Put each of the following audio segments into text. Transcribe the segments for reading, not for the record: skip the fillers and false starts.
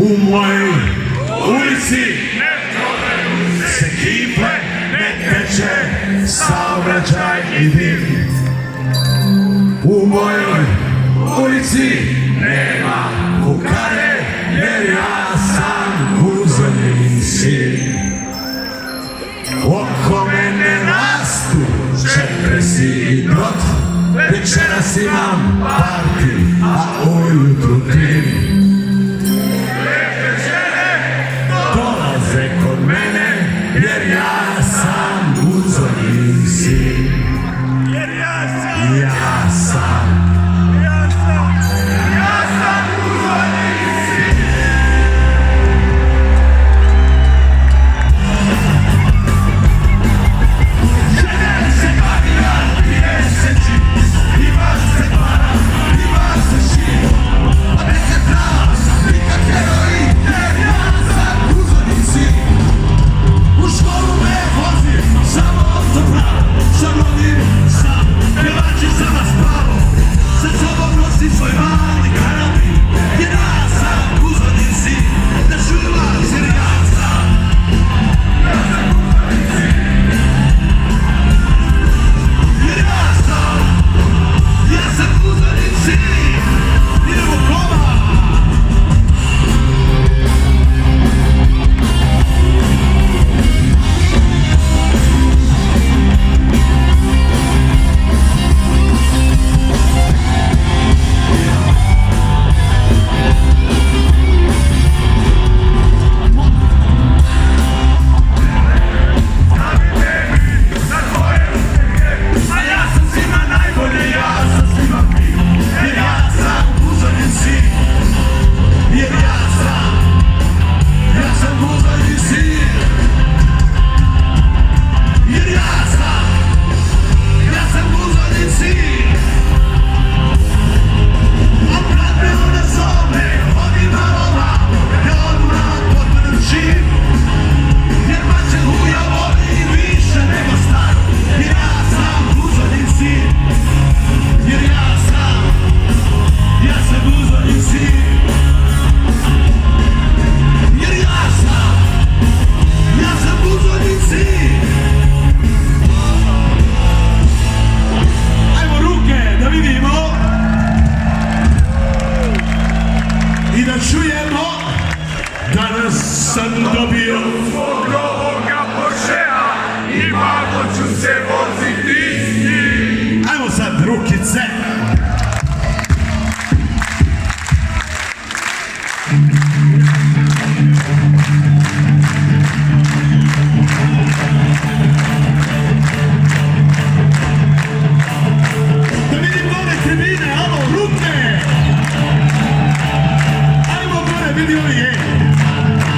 U mojoj ulici se kiple, ne teče saobraćaj i dim. U mojoj ulici nema kukare, jer ja sam uzorni sin. Oko mene rastu čepresi i brod, večeras imam parti, a ujutru trim. Dolaze kod mene, jer ja sam uzorni sin. Ja sam uzorni sin. Žene se bagina i meseči, ima se para, ima se šir, a neke prava, nikak heroin, jer ja sam uzorni sin. U školu me vozi, samo autopravo, sam rodim sam, pjevači sam vas pravo, sa sobom nosim svoj mali karabin, jer ja sam uzorni sin, da čuju vas, jer ja sam uzorni sin. Jer ja sam uzorni sin, idemo koma! Danas sam dobio svog ovoga Porschea i malo ću se voziti s njim. Ajmo sad rukice. Da vidim gore tribine, alo, ruke. Ajmo gore, vidi ovi,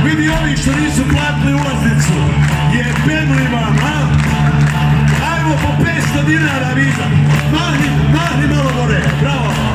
vidi ovi što nisu platili ulaznicu, jebem li vam, a? Ajmo po 500 dinara viza, mahni malo gore, bravo!